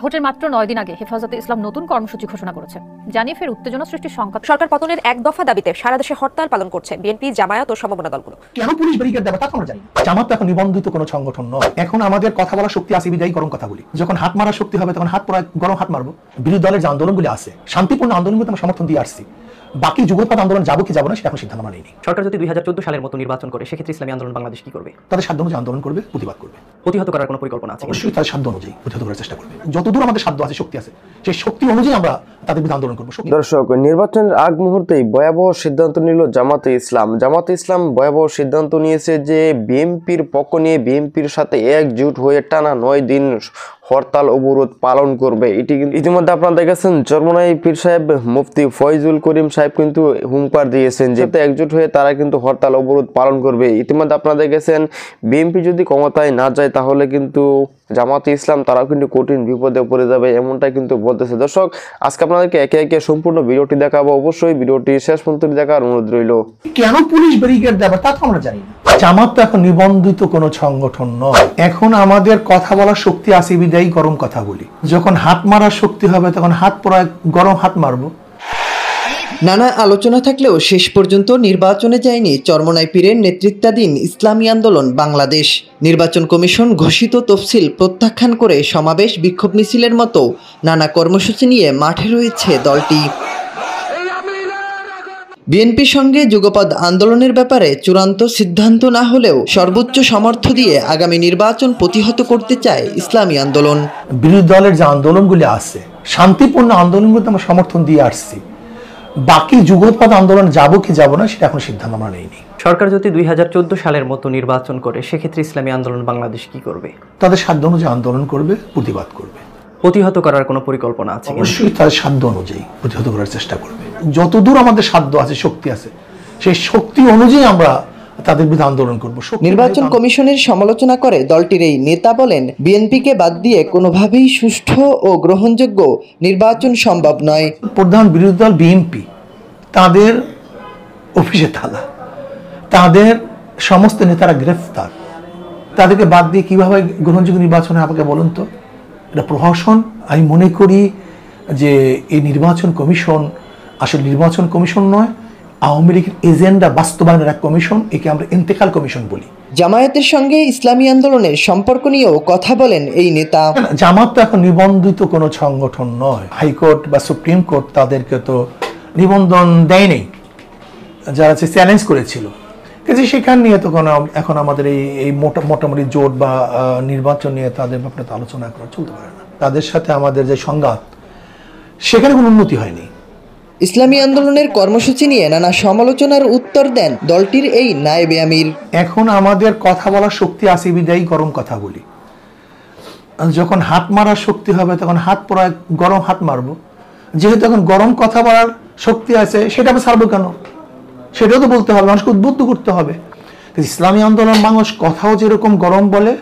ভোটের মাত্র 9 দিন আগে হেফাজতে ইসলাম নতুন কর্মসূচি ঘোষণা করেছে, জানিয়ে ফের উত্তেজনা সৃষ্টির সংখ্যা। সরকার পতনের এক দফা দাবিতে সারা দেশে হরতাল পালন করছে বিএনপি, জামায়াত ও সমমনা দলগুলো। কেন পুলিশ ব্যারিকেড দেবে তা আমরা জানি। জামাত তো এখন নিবন্ধিত কোনো সংগঠন নয়। এখন আমাদের কথা বলার শক্তি আছে বিদায়ী গরম কথা বলি। যখন হাত মারার শক্তি হবে তখন হাত পড়া গরম হাত মারবো। বিরোধী দলের যে আন্দোলনগুলি আছে, শান্তিপূর্ণ আন্দোলনগুলোতে আমরা সমর্থন দিয়ে আসছি। বাকি যুগপৎ আন্দোলন যাবো কি যাবো না সেটা এখন সিদ্ধান্ত আমরা নেইনি। সরকার যদি 2014 সালের মতো নির্বাচন করে সেক্ষেত্রে ইসলামী আন্দোলন বাংলাদেশ কি করবে? তাদের সাধ্য অনুযায়ী আন্দোলন করবে, প্রতিবাদ করবে। প্রতিহত করার কোনো পরিকল্পনা আছে? অবশ্যই তাদের সাধ্য অনুযায়ী প্রতিহত করার চেষ্টা করবে। যতদূর আমাদের সাধ্য আছে, শক্তি আছে, সেই শক্তি অনুযায়ী আমরা তাদের বিরুদ্ধে আন্দোলন করবো। দর্শক, নির্বাচনের আগ মুহূর্তেই ভয়াবহ সিদ্ধান্ত নিল জামাতে ইসলাম। জামাতে ইসলাম ভয়াবহ সিদ্ধান্ত নিয়েছে যে বিএনপির পক্ষ নিয়ে বিএনপির সাথে একজোট হয়ে টানা 9 দিন হরতাল অবরোধ পালন করবে। এটি ইতিমধ্যে আপনারা দেখেছেন চরমনাই পীর সাহেব মুফতি ফয়জুল করিম সাহেব কিন্তু হুঙ্কার দিয়েছেন যে একজোট হয়ে তারা কিন্তু হরতাল অবরোধ পালন করবে। ইতিমধ্যে আপনারা দেখেছেন বিএনপি যদি ক্ষমতায় না যায় তাহলে কিন্তু জামাতে ইসলাম তারাও কিন্তু কঠিন বিপদে পড়ে যাবে, এমনটাই কিন্তু বলতেছে। দর্শক, আজকে আপনাদেরকে একে একে সম্পূর্ণ ভিডিওটি দেখাবো, অবশ্যই ভিডিওটি শেষ পর্যন্ত দেখার অনুরোধ রইল। কেন পুলিশ ব্যারিকেড দেবে তা তো আমরা জানি না। জামাত তো এখন নিবন্ধিত কোনো সংগঠন নয়। এখন আমাদের কথা বলার শক্তি আছে বিদায়ী গরম কথা বলি। যখন হাত মারার শক্তি হবে তখন হাত পড়া গরম হাত মারবো। নানা আলোচনা থাকলেও শেষ পর্যন্ত নির্বাচনে যায়নি চরমনাই পীরের নেতৃত্বাধীন ইসলামী আন্দোলন বাংলাদেশ। নির্বাচন কমিশন ঘোষিত তফসিল প্রত্যাখ্যান করে সমাবেশ, বিক্ষোভ মিছিলের মতো নানা কর্মসূচি নিয়ে মাঠে রয়েছে দলটি। বিএনপির সঙ্গে যুগপৎ আন্দোলনের ব্যাপারে চূড়ান্ত সিদ্ধান্ত না হলেও সর্বোচ্চ সামর্থ্য দিয়ে আগামী নির্বাচন প্রতিহত করতে চায় ইসলামী আন্দোলন। বিরোধী দলের যে আন্দোলনগুলি আছে, শান্তিপূর্ণ আন্দোলনগুলোতে আমরা সমর্থন দিয়ে আসছি। বাকি যুগপৎ আন্দোলন যাবো কি যাবো না সেটা এখন সিদ্ধান্ত আমরা নেইনি। সরকার যদি 2014 সালের মতো নির্বাচন করে সেক্ষেত্রে ইসলামী আন্দোলন বাংলাদেশ কি করবে? তাদের সাধ্য অনুযায়ী আন্দোলন করবে, প্রতিবাদ করবে। প্রতিহত করার কোনো পরিকল্পনা আছে? অবশ্যই তাদের সাধ্য অনুযায়ী প্রতিহত করার চেষ্টা করবে। যতদূর আমাদের সাধ্য আছে, শক্তি আছে, সেই শক্তি অনুযায়ী আমরা তাদের বিরুদ্ধে আন্দোলন করব। নির্বাচন কমিশনের সমালোচনা করে দলটির এই নেতা বলেন, বিএনপিকে বাদ দিয়ে কোনোভাবেই সুষ্ঠু ও গ্রহণযোগ্য নির্বাচন সম্ভব নয়। প্রধান বিরোধী দল বিএনপি, তাদের অফিসে তালা, তাদের সমস্ত নেতারা গ্রেফতার, তাদেরকে বাদ দিয়ে কিভাবে গ্রহণযোগ্য নির্বাচনে আমাকে বলুন তো? এটা প্রহসন। আমি মনে করি যে এই নির্বাচন কমিশন আসলে নির্বাচন কমিশন নয়, আওয়ামী লীগের এজেন্ডা বাস্তবায়নের এক কমিশন। একে আমরা ইন্তেকাল কমিশন বলি। জামায়াতের সঙ্গে ইসলামী আন্দোলনের সম্পর্ক নিয়েও কথা বলেন এই নেতা। জামাত তো এখন নিবন্ধিত কোনো সংগঠন নয়। হাইকোর্ট বা সুপ্রিম কোর্ট তাদেরকে তো নিবন্ধন দেয়নি, যারা চ্যালেঞ্জ করেছিল। কিন্তু সেখান নিয়ে তো কোনো এখন আমাদের এই মোটামুটি জোট বা নির্বাচন নিয়ে তাদের ব্যাপারে তো আলোচনা করা চলতে পারে না। তাদের সাথে আমাদের যে সংঘাত, সেখানে কোনো উন্নতি হয়নি। ইসলামী আন্দোলনের কর্মসূচি নিয়ে নানা সমালোচনার উত্তর দেন দলটির এই নায়েবে আমির। এখন আমাদের কথা বলার শক্তি আছে বিদায়ী গরম কথা বলি। যখন হাত মারার শক্তি হবে তখন হাত পড়া গরম হাত মারবো। যেহেতু এখন গরম কথা বলার শক্তি আছে, সেটা আমি ছাড়বো কেন? সেটাও তো বলতে হবে, মানুষকে উদ্বুদ্ধ করতে হবে। ইসলামী আন্দোলন মানুষ কথাও যেরকম গরম বলে,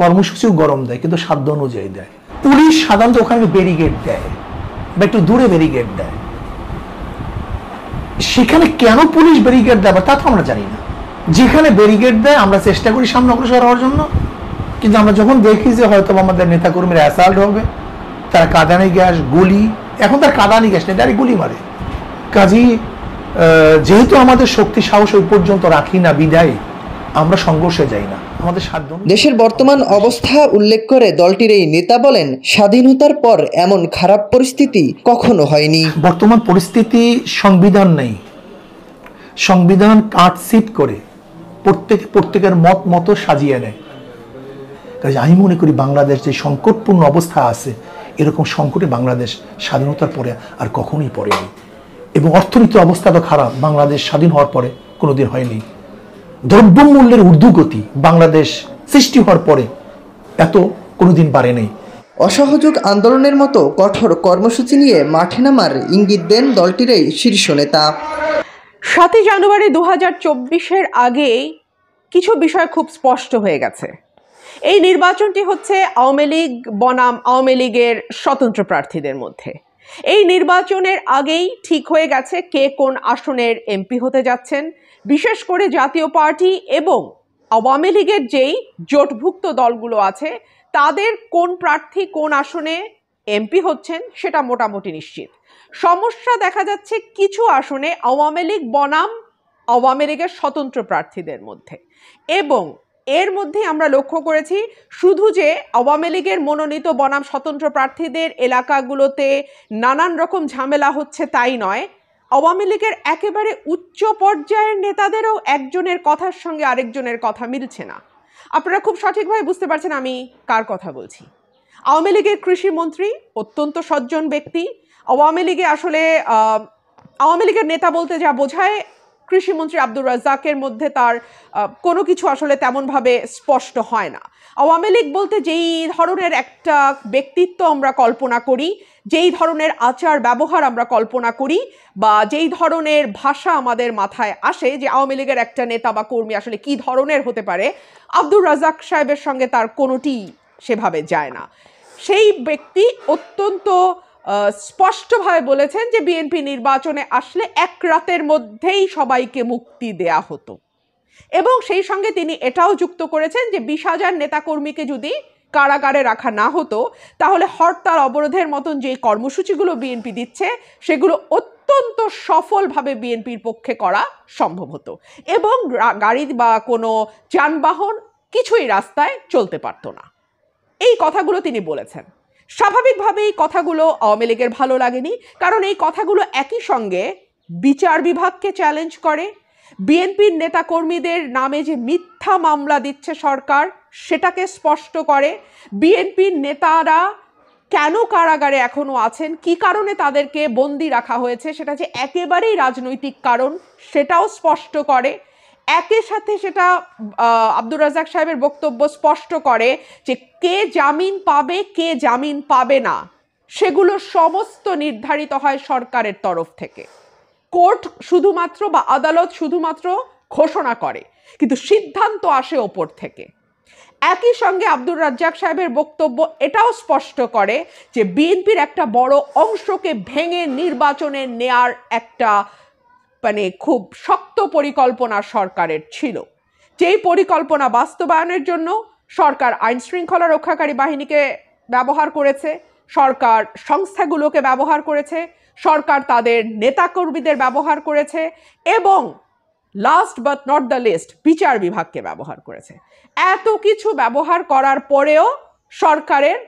কর্মসূচিও গরম দেয়, কিন্তু সাধ্য অনুযায়ী দেয়। পুলিশ সাধারণত ওখানে ব্যারিকেড দেয় বা একটু দূরে ব্যারিকেড দেয়। সেখানে কেন পুলিশ ব্যারিকেড দেবে তা তো আমরা জানি না। যেখানে ব্যারিকেড দেয় আমরা চেষ্টা করি সামনে অগ্রসর হওয়ার জন্য, কিন্তু আমরা যখন দেখি যে হয়তো আমাদের নেতাকর্মীরা অ্যাসাল্ট হবে, তারা কাঁদানি গ্যাস, গুলি, এখন তার কাঁদানি গ্যাস নেই, ডাইরেক্ট গুলি মারে। কাজেই যেহেতু আমাদের শক্তি সাহস ওই পর্যন্ত রাখি না, বিদায় আমরা সংঘর্ষে যাই না। আমাদের সাধ্য। দেশের বর্তমান অবস্থা উল্লেখ করে দলটির এই নেতা বলেন, স্বাধীনতার পর এমন খারাপ পরিস্থিতি কখনো হয়নি। বর্তমান পরিস্থিতি, সংবিধান নেই, সংবিধান কাটছিট করে প্রত্যেকের মত মতো সাজিয়ে নেয়। কাজে আমি মনে করি বাংলাদেশ যে সংকটপূর্ণ অবস্থা আছে, এরকম সংকটে বাংলাদেশ স্বাধীনতার পরে আর কখনোই পড়েনি। এবং অর্থনৈতিক অবস্থা তো খারাপ, বাংলাদেশ স্বাধীন হওয়ার পরে কোনোদিন হয়নি। দ্রব্যমূল্যের ঊর্ধ্বগতি বাংলাদেশ সৃষ্টি হওয়ার পরে এত কোনোদিন বাড়েনি। অসহযোগ আন্দোলনের মতো কঠোর কর্মসূচি নিয়ে মাঠে নামার ইঙ্গিত দেন দলটির এই শীর্ষ নেতা। 7 জানুয়ারি 2024-এর আগেই কিছু বিষয় খুব স্পষ্ট হয়ে গেছে। এই নির্বাচনটি হচ্ছে আওয়ামী লীগ বনাম আওয়ামী লীগের স্বতন্ত্র প্রার্থীদের মধ্যে। এই নির্বাচনের আগেই ঠিক হয়ে গেছে কে কোন আসনের এমপি হতে যাচ্ছেন। বিশেষ করে জাতীয় পার্টি এবং আওয়ামী লীগের যেই জোটভুক্ত দলগুলো আছে তাদের কোন প্রার্থী কোন আসনে এমপি হচ্ছেন সেটা মোটামুটি নিশ্চিত। সমস্যা দেখা যাচ্ছে কিছু আসনে আওয়ামী লীগ বনাম আওয়ামী লীগের স্বতন্ত্র প্রার্থীদের মধ্যে, এবং এর মধ্যে আমরা লক্ষ্য করেছি শুধু যে আওয়ামী লীগের মনোনীত বনাম স্বতন্ত্র প্রার্থীদের এলাকাগুলোতে নানান রকম ঝামেলা হচ্ছে তাই নয়, আওয়ামী লীগের একেবারে উচ্চ পর্যায়ের নেতাদেরও একজনের কথার সঙ্গে আরেকজনের কথা মিলছে না। আপনারা খুব সঠিকভাবে বুঝতে পারছেন আমি কার কথা বলছি। আওয়ামী লীগের কৃষিমন্ত্রী অত্যন্ত সজ্জন ব্যক্তি। আওয়ামী লীগে আসলে আওয়ামী লীগের নেতা বলতে যা বোঝায় কৃষিমন্ত্রী আব্দুর রাজ্জাকের মধ্যে তার কোনো কিছু আসলে তেমনভাবে স্পষ্ট হয় না। আওয়ামী লীগ বলতে যেই ধরনের একটা ব্যক্তিত্ব আমরা কল্পনা করি, যেই ধরনের আচার ব্যবহার আমরা কল্পনা করি, বা যেই ধরনের ভাষা আমাদের মাথায় আসে যে আওয়ামী লীগের একটা নেতা বা কর্মী আসলে কি ধরনের হতে পারে, আব্দুর রাজ্জাক সাহেবের সঙ্গে তার কোনোটি সেভাবে যায় না। সেই ব্যক্তি অত্যন্ত স্পষ্টভাবে বলেছেন যে বিএনপি নির্বাচনে আসলে এক রাতের মধ্যেই সবাইকে মুক্তি দেয়া হতো, এবং সেই সঙ্গে তিনি এটাও যুক্ত করেছেন যে 20,000 নেতাকর্মীকে যদি কারাগারে রাখা না হতো তাহলে হরতাল অবরোধের মতন যে কর্মসূচিগুলো বিএনপি দিচ্ছে সেগুলো অত্যন্ত সফলভাবে বিএনপির পক্ষে করা সম্ভব হতো, এবং গাড়ি বা কোনো যানবাহন কিছুই রাস্তায় চলতে পারতো না। এই কথাগুলো তিনি বলেছেন। স্বাভাবিকভাবে এই কথাগুলো আওয়ামী লীগের ভালো লাগেনি, কারণ এই কথাগুলো একই সঙ্গে বিচার বিভাগকে চ্যালেঞ্জ করে। বিএনপির নেতাকর্মীদের নামে যে মিথ্যা মামলা দিচ্ছে সরকার সেটাকে স্পষ্ট করে। বিএনপির নেতারা কেন কারাগারে এখনো আছেন, কি কারণে তাদেরকে বন্দি রাখা হয়েছে সেটা যে একেবারেই রাজনৈতিক কারণ সেটাও স্পষ্ট করে। একই সাথে সেটা আব্দুর রাজ্জাক সাহেবের বক্তব্য স্পষ্ট করে যে কে জামিন পাবে কে জামিন পাবে না সেগুলো সমস্ত নির্ধারিত হয় সরকারের তরফ থেকে। কোর্ট শুধুমাত্র বা আদালত শুধুমাত্র ঘোষণা করে, কিন্তু সিদ্ধান্ত আসে ওপর থেকে। একই সঙ্গে আব্দুর রাজ্জাক সাহেবের বক্তব্য এটাও স্পষ্ট করে যে বিএনপির একটা বড় অংশকে ভেঙে নির্বাচনে নেয়ার একটা খুব শক্ত পরিকল্পনা সরকারের ছিল, যেই পরিকল্পনা বাস্তবায়নের জন্য সরকার আইন শৃঙ্খলা রক্ষাকারী বাহিনীকে ব্যবহার করেছে, সরকার সংস্থাগুলোকে ব্যবহার করেছে, সরকার তাদের নেতাকর্মীদের ব্যবহার করেছে, এবং last but not the least বিচার বিভাগকে ব্যবহার করেছে। এত কিছু ব্যবহার করার পরেও সরকারের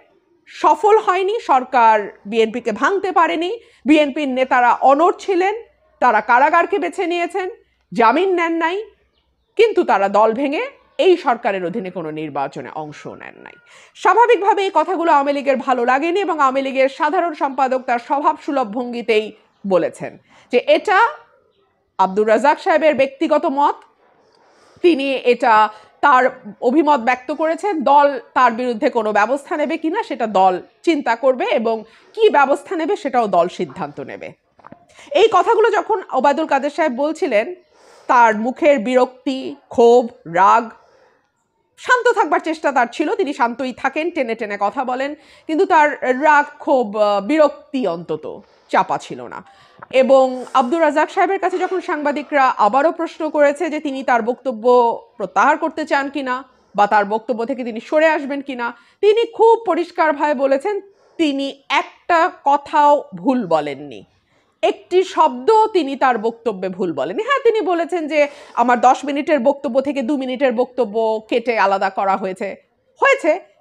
সফল হয়নি, সরকার বিএনপিকে ভাঙতে পারেনি। বিএনপির নেতারা অনড় ছিলেন, তারা কারাগারকে বেছে নিয়েছেন, জামিন নেন নাই, কিন্তু তারা দল ভেঙে এই সরকারের অধীনে কোনো নির্বাচনে অংশ নেন নাই। স্বাভাবিকভাবে এই কথাগুলো আওয়ামী লীগের ভালো লাগেনি, এবং আওয়ামী লীগের সাধারণ সম্পাদক তার স্বভাব সুলভ ভঙ্গিতেই বলেছেন যে এটা আব্দুর রাজ্জাক সাহেবের ব্যক্তিগত মত, তিনি এটা তার অভিমত ব্যক্ত করেছেন। দল তার বিরুদ্ধে কোনো ব্যবস্থা নেবে কিনা সেটা দল চিন্তা করবে, এবং কি ব্যবস্থা নেবে সেটাও দল সিদ্ধান্ত নেবে। এই কথাগুলো যখন ওবায়দুল কাদের সাহেব বলছিলেন, তার মুখের বিরক্তি, ক্ষোভ, রাগ, শান্ত থাকবার চেষ্টা তার ছিল, তিনি শান্তই থাকেন, টেনে টেনে কথা বলেন, কিন্তু তার রাগ, ক্ষোভ, বিরক্তি অন্তত চাপা ছিল না। এবং আব্দুর রাজ্জাক সাহেবের কাছে যখন সাংবাদিকরা আবারও প্রশ্ন করেছে যে তিনি তার বক্তব্য প্রত্যাহার করতে চান কিনা বা তার বক্তব্য থেকে তিনি সরে আসবেন কিনা, তিনি খুব পরিষ্কারভাবে বলেছেন তিনি একটা কথাও ভুল বলেননি, একটি শব্দ তিনি তার বক্তব্যে ভুল বলেননি। হ্যাঁ, তিনি বলেছেন যে আমার 10 মিনিটের বক্তব্য থেকে 2 মিনিটের বক্তব্য কেটে আলাদা করা হয়েছে,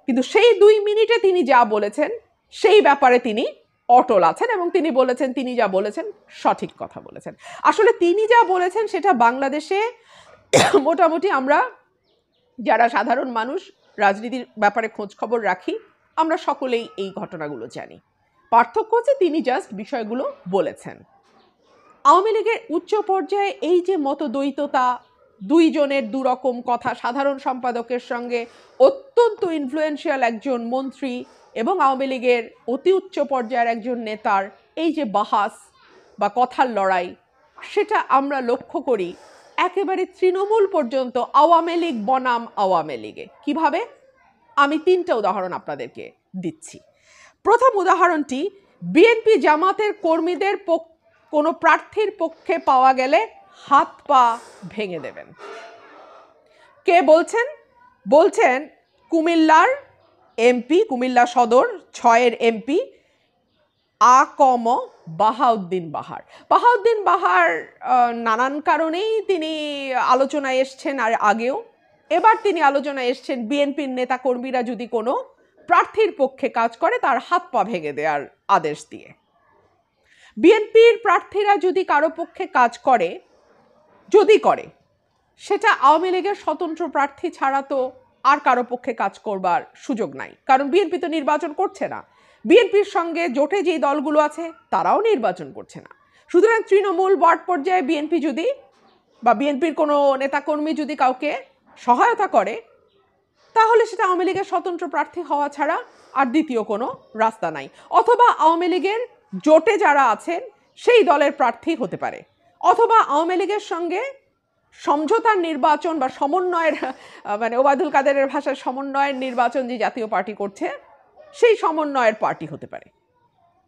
কিন্তু সেই 2 মিনিটে তিনি যা বলেছেন সেই ব্যাপারে তিনি অটল আছেন, এবং তিনি বলেছেন তিনি যা বলেছেন সঠিক কথা বলেছেন। আসলে তিনি যা বলেছেন সেটা বাংলাদেশে মোটামুটি আমরা যারা সাধারণ মানুষ রাজনীতির ব্যাপারে খোঁজ খবর রাখি আমরা সকলেই এই ঘটনাগুলো জানি। পার্থক্য হচ্ছে তিনি জাস্ট বিষয়গুলো বলেছেন। আওয়ামী লীগের উচ্চ পর্যায়ে এই যে মতদ্বৈততা, দুইজনের দুরকম কথা, সাধারণ সম্পাদকের সঙ্গে অত্যন্ত ইনফ্লুয়েন্সিয়াল একজন মন্ত্রী এবং আওয়ামী লীগের অতি উচ্চ পর্যায়ের একজন নেতার এই যে বাহাস বা কথার লড়াই, সেটা আমরা লক্ষ্য করি একেবারে তৃণমূল পর্যন্ত, আওয়ামী লীগ বনাম আওয়ামী লীগে। কিভাবে? আমি 3টা উদাহরণ আপনাদেরকে দিচ্ছি। প্রথম উদাহরণটি, বিএনপি জামাতের কর্মীদের কোনো প্রার্থীর পক্ষে পাওয়া গেলে হাত পা ভেঙে দেবেন। কে বলছেন? বলছেন কুমিল্লার এমপি, কুমিল্লা সদর 6-এর এমপি আকম বাহাউদ্দিন বাহার। বাহাউদ্দিন বাহার নানান কারণেই তিনি আলোচনায় এসছেন, আর আগেও। এবার তিনি আলোচনায় এসছেন বিএনপির নেতাকর্মীরা যদি কোনো প্রার্থীর পক্ষে কাজ করে তার হাত পা ভেঙে দেওয়ার আদেশ দিয়ে। বিএনপির প্রার্থীরা যদি কারো পক্ষে কাজ করে, যদি করে, সেটা আওয়ামী লীগের স্বতন্ত্র প্রার্থী ছাড়া তো আর কারো পক্ষে কাজ করবার সুযোগ নাই, কারণ বিএনপি তো নির্বাচন করছে না। বিএনপির সঙ্গে জোটে যেই দলগুলো আছে তারাও নির্বাচন করছে না। সুতরাং তৃণমূল ওয়ার্ড পর্যায়ে বিএনপি যদি বা বিএনপির কোনো নেতাকর্মী যদি কাউকে সহায়তা করে, তাহলে সেটা আওয়ামী লীগের স্বতন্ত্র প্রার্থী হওয়া ছাড়া আর দ্বিতীয় কোনো রাস্তা নাই। অথবা আওয়ামী লীগের জোটে যারা আছেন সেই দলের প্রার্থী হতে পারে, অথবা আওয়ামী লীগের সঙ্গে সমঝোতার নির্বাচন বা সমন্বয়ের, মানে ওবায়দুল কাদেরের ভাষায় সমন্বয়ের নির্বাচন যে জাতীয় পার্টি করছে সেই সমন্বয়ের পার্টি হতে পারে।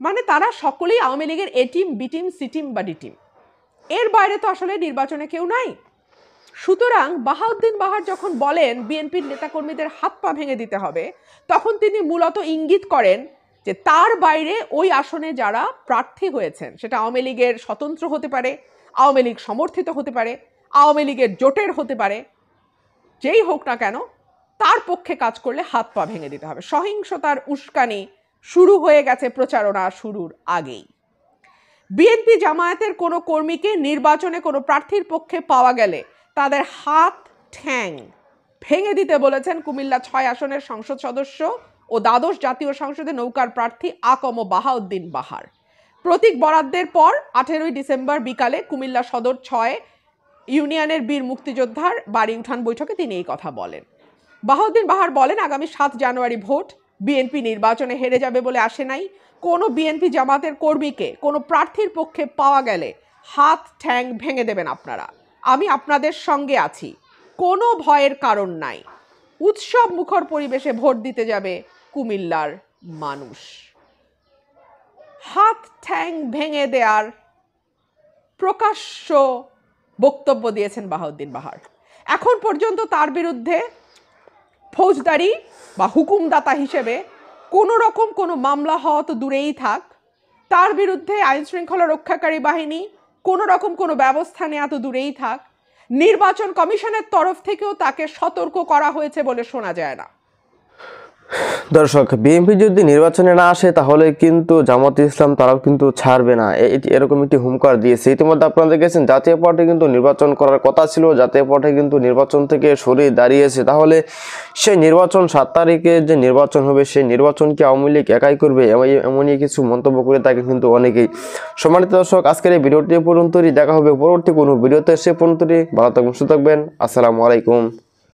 মানে তারা সকলেই আওয়ামী লীগের A team, B team, C team বা ডি টিম। এর বাইরে তো আসলে নির্বাচনে কেউ নাই। সুতরাং বাহাউদ্দিন বাহার যখন বলেন বিএনপির নেতাকর্মীদের হাত পা ভেঙে দিতে হবে, তখন তিনি মূলত ইঙ্গিত করেন যে তার বাইরে ওই আসনে যারা প্রার্থী হয়েছেন, সেটা আওয়ামী লীগের স্বতন্ত্র হতে পারে, আওয়ামী লীগ সমর্থিত হতে পারে, আওয়ামী লীগের জোটের হতে পারে, যেই হোক না কেন তার পক্ষে কাজ করলে হাত পা ভেঙে দিতে হবে। সহিংসতার উস্কানি শুরু হয়ে গেছে প্রচারণা শুরুর আগেই। বিএনপি জামায়াতের কোনো কর্মীকে নির্বাচনে কোনো প্রার্থীর পক্ষে পাওয়া গেলে তাদের হাত ঠ্যাং ভেঙে দিতে বলেছেন কুমিল্লা 6 আসনের সংসদ সদস্য ও দ্বাদশ জাতীয় সংসদে নৌকার প্রার্থী আকম বাহাউদ্দিন বাহার। প্রতীক বরাদ্দের পর 18ই ডিসেম্বর বিকালে কুমিল্লা সদর 6 ইউনিয়নের বীর মুক্তিযোদ্ধার বাড়ি উঠান বৈঠকে তিনি এই কথা বলেন। বাহাউদ্দিন বাহার বলেন, আগামী 7 জানুয়ারি ভোট, বিএনপি নির্বাচনে হেরে যাবে বলে আসে নাই। কোনো বিএনপি জামাতের কর্মীকে কোনো প্রার্থীর পক্ষে পাওয়া গেলে হাত ঠ্যাং ভেঙে দেবেন আপনারা। আমি আপনাদের সঙ্গে আছি, কোনো ভয়ের কারণ নাই। উৎসব মুখর পরিবেশে ভোট দিতে যাবে কুমিল্লার মানুষ। হাত ঠ্যাং ভেঙে দেওয়ার প্রকাশ্য বক্তব্য দিয়েছেন বাহাউদ্দিন বাহার। এখন পর্যন্ত তার বিরুদ্ধে ফৌজদারি বা হুকুমদাতা হিসেবে কোনো রকম কোনো মামলা হওয়া তো দূরেই থাক, তার বিরুদ্ধে আইন শৃঙ্খলা রক্ষাকারী বাহিনী কোনো রকম কোনো ব্যবস্থা নেওয়া তো দূরেই থাক, নির্বাচন কমিশনের তরফ থেকেও তাকে সতর্ক করা হয়েছে বলে শোনা যায় না। দর্শক, বিএনপি যদি নির্বাচনে না আসে তাহলে কিন্তু জামাত ইসলাম তারাও কিন্তু ছাড়বে না, এরকম একটি হুমকার দিয়েছে। ইতিমধ্যে আপনারা দেখেছেন জাতীয় পার্টি কিন্তু নির্বাচন করার কথা ছিল, জাতীয় পার্টি কিন্তু নির্বাচন থেকে সরে দাঁড়িয়েছে। তাহলে সেই নির্বাচন 7 তারিখে যে নির্বাচন হবে সেই নির্বাচন কি আওয়ামী লীগ একাই করবে, এমনই কিছু মন্তব্য করে থাকে কিন্তু অনেকেই। সম্মানিত দর্শক, আজকের এই ভিডিওটি পর্যন্তই, দেখা হবে পরবর্তী কোনো ভিডিওতে। সে পর্যন্ত ভালো থাকবেন, সুস্থ থাকবেন। আসসালামু আলাইকুম।